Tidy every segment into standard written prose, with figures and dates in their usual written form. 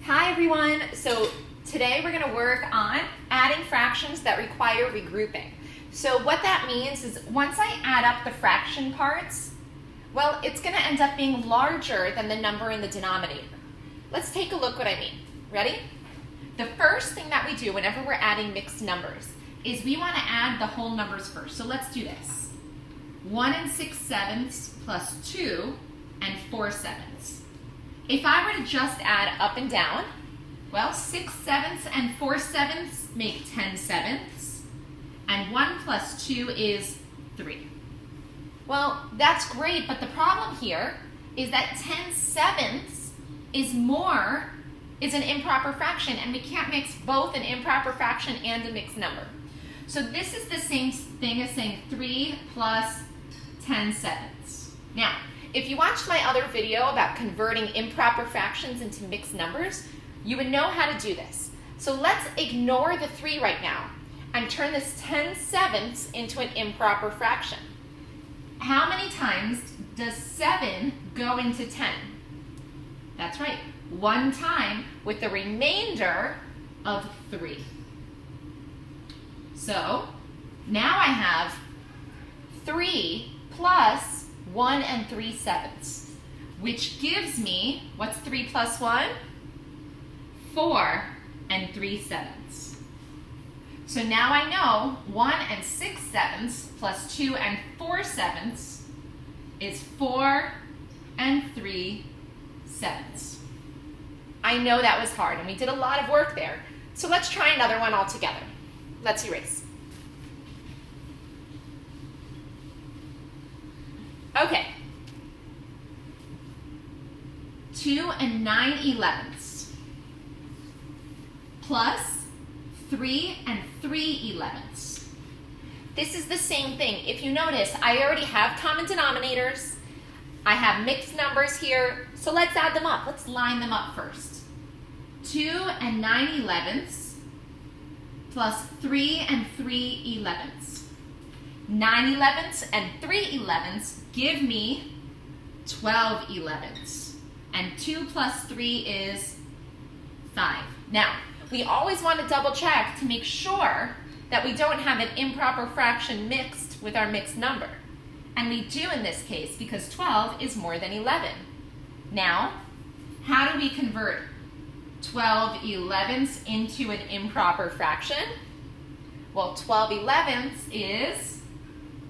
Hi everyone. So today we're going to work on adding fractions that require regrouping. So what that means is once I add up the fraction parts, well, it's going to end up being larger than the number in the denominator. Let's take a look what I mean. Ready? The first thing that we do whenever we're adding mixed numbers is we want to add the whole numbers first. So let's do this. 1 6/7 plus 2 and 4/7. If I were to just add up and down, well, 6/7 and 4/7 make 10/7, and 1 plus 2 is 3. Well, that's great, but the problem here is that 10/7 is an improper fraction, and we can't mix both an improper fraction and a mixed number. So this is the same thing as saying 3 plus 10/7. Now, if you watched my other video about converting improper fractions into mixed numbers, you would know how to do this. So let's ignore the 3 right now and turn this 10/7 into an improper fraction. How many times does 7 go into 10? That's right, 1 time with the remainder of 3. So now I have 3 plus 1 3/7, which gives me, what's 3 plus 1? 4 3/7. So now I know 1 6/7 plus 2 4/7 is 4 3/7. I know that was hard, and we did a lot of work there. So let's try another one all together. Let's erase. Okay. 2 9/11 plus 3 3/11. This is the same thing. If you notice, I already have common denominators. I have mixed numbers here. So let's add them up. Let's line them up first. 2 9/11 plus 3 3/11. 9/11 and 3/11 give me 12/11. And 2 plus 3 is 5. Now, we always want to double check to make sure that we don't have an improper fraction mixed with our mixed number. And we do in this case because 12 is more than 11. Now, how do we convert 12/11 into an improper fraction? Well, 12/11 is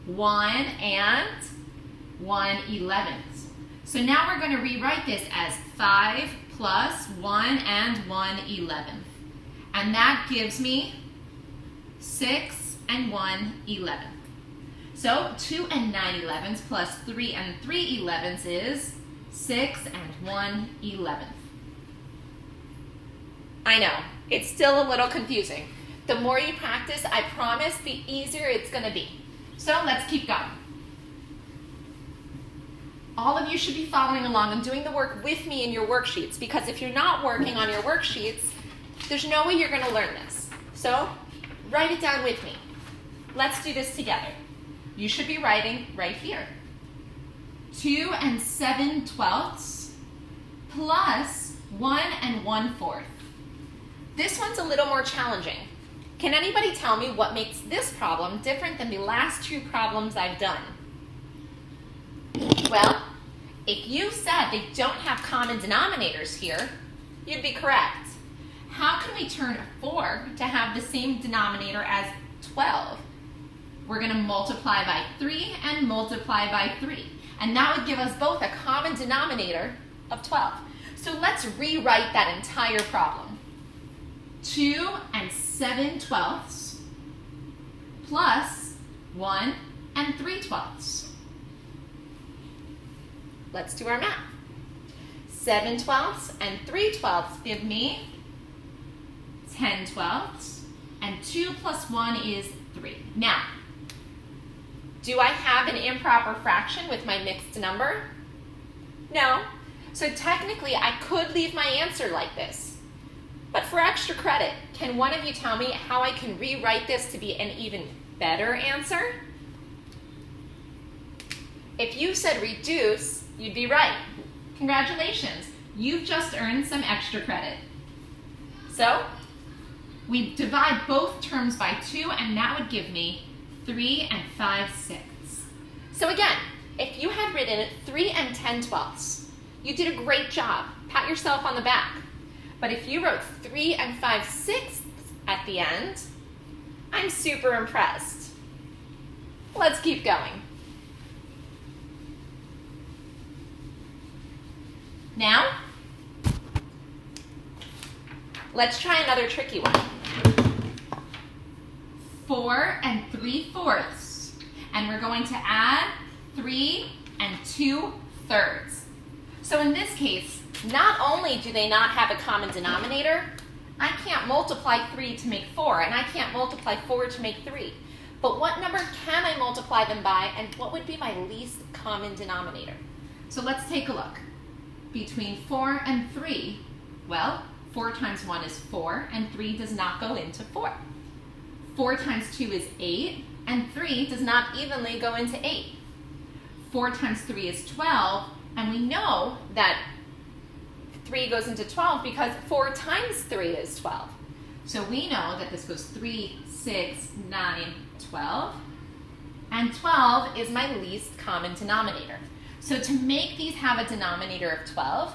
1 1/11. So now we're going to rewrite this as 5 plus 1 1/11. And that gives me 6 1/11. So 2 9/11 plus 3 3/11 is 6 1/11. I know, it's still a little confusing. The more you practice, I promise, the easier it's going to be. So let's keep going. All of you should be following along and doing the work with me in your worksheets, because if you're not working on your worksheets, there's no way you're going to learn this. So write it down with me. Let's do this together. You should be writing right here. 2 7/12 plus 1 1/4. This one's a little more challenging. Can anybody tell me what makes this problem different than the last 2 problems I've done? Well, if you said they don't have common denominators here, you'd be correct. How can we turn 4 to have the same denominator as 12? We're going to multiply by 3 and multiply by 3. And that would give us both a common denominator of 12. So let's rewrite that entire problem. 2 7/12 plus 1 3/12. Let's do our math. 7/12 and 3/12 give me 10/12, and 2 plus 1 is 3. Now, do I have an improper fraction with my mixed number? No. So technically, I could leave my answer like this. But for extra credit, can one of you tell me how I can rewrite this to be an even better answer? If you said reduce, you'd be right. Congratulations, you've just earned some extra credit. So we divide both terms by 2, and that would give me 3 and 5/6. So again, if you had written 3 and 10/12, you did a great job. Pat yourself on the back. But if you wrote 3 and 5/6 at the end, I'm super impressed. Let's keep going. Now, let's try another tricky one. 4 and 3/4. And we're going to add 3 and 2/3. So in this case, not only do they not have a common denominator, I can't multiply 3 to make 4, and I can't multiply 4 to make 3. But what number can I multiply them by, and what would be my least common denominator? So let's take a look. Between 4 and 3, well, 4 times 1 is 4, and 3 does not go into 4. 4 times 2 is 8, and 3 does not evenly go into 8. 4 times 3 is 12, and we know that 3 goes into 12 because 4 times 3 is 12. So we know that this goes 3, 6, 9, 12, and 12 is my least common denominator. So to make these have a denominator of 12,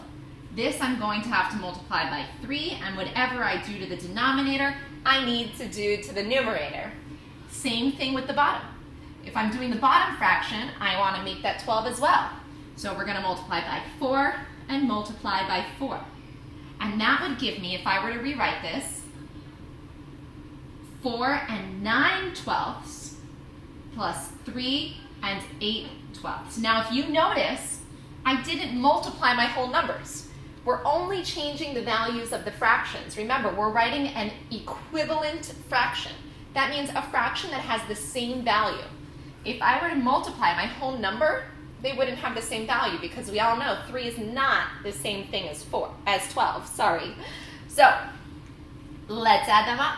this I'm going to have to multiply by 3, and whatever I do to the denominator, I need to do to the numerator. Same thing with the bottom. If I'm doing the bottom fraction, I want to make that 12 as well. So we're going to multiply by 4 and multiply by 4. And that would give me, if I were to rewrite this, 4 and 9/12 plus 3 and 8/12. Now if you notice, I didn't multiply my whole numbers. We're only changing the values of the fractions. Remember, we're writing an equivalent fraction. That means a fraction that has the same value. If I were to multiply my whole number, they wouldn't have the same value because we all know 3 is not the same thing as 12, sorry. So let's add them up.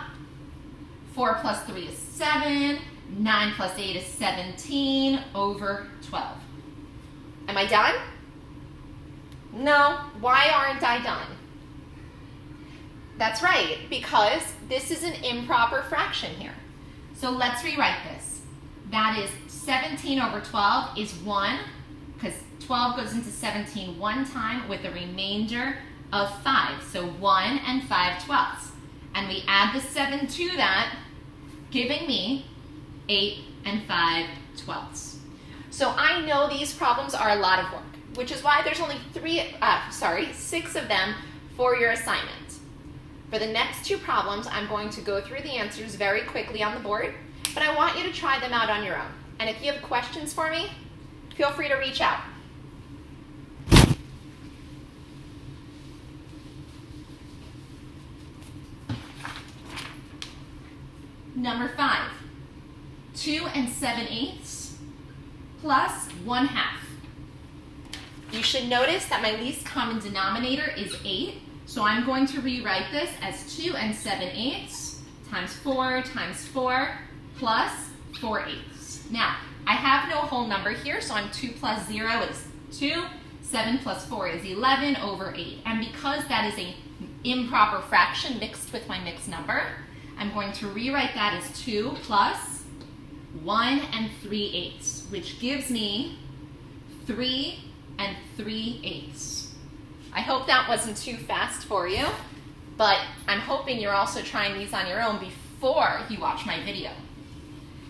4 plus 3 is 7, 9 plus 8 is 17 over 12. Am I done? No, why aren't I done? That's right, because this is an improper fraction here. So let's rewrite this. That is 17 over 12 is 1, because 12 goes into 17 one time with a remainder of 5. So 1 and 5/12. And we add the 7 to that, giving me 8 and 5/12. So I know these problems are a lot of work, which is why there's only 6 of them for your assignment. For the next 2 problems, I'm going to go through the answers very quickly on the board, but I want you to try them out on your own. And if you have questions for me, feel free to reach out. Number 5, 2 and 7/8 plus 1/2. You should notice that my least common denominator is 8, so I'm going to rewrite this as 2 and 7/8 times 4 times 4 plus 4/8. Now, I have no whole number here, so I'm 2 plus 0 is 2, 7 plus 4 is 11 over 8. And because that is an improper fraction mixed with my mixed number, I'm going to rewrite that as 2 plus 1 and 3/8, which gives me 3 and 3/8. I hope that wasn't too fast for you, but I'm hoping you're also trying these on your own before you watch my video.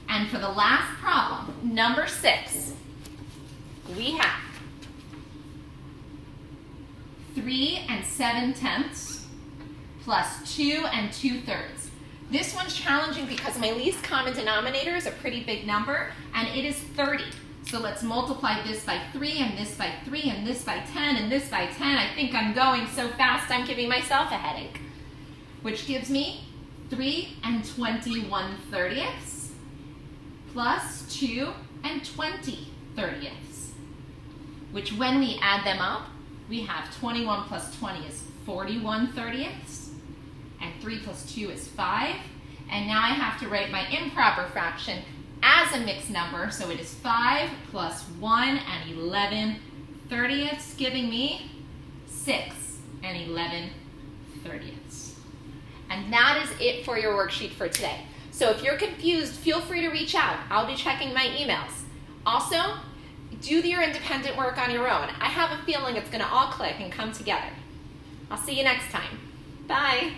And for the last problem, number 6, we have 3 and 7/10 plus 2 and 2/3. This one's challenging because my least common denominator is a pretty big number, and it is 30. So let's multiply this by 3, and this by 3, and this by 10, and this by 10. I think I'm going so fast I'm giving myself a headache. Which gives me 3 and 21/30 plus 2 and 20/30. Which when we add them up, we have 21 plus 20 is 41/30. And 3 plus 2 is 5. And now I have to write my improper fraction as a mixed number, so it is 5 plus 1 and 11/30, giving me 6 and 11/30. And that is it for your worksheet for today. So if you're confused, feel free to reach out. I'll be checking my emails. Also, do your independent work on your own. I have a feeling it's going to all click and come together. I'll see you next time. Bye.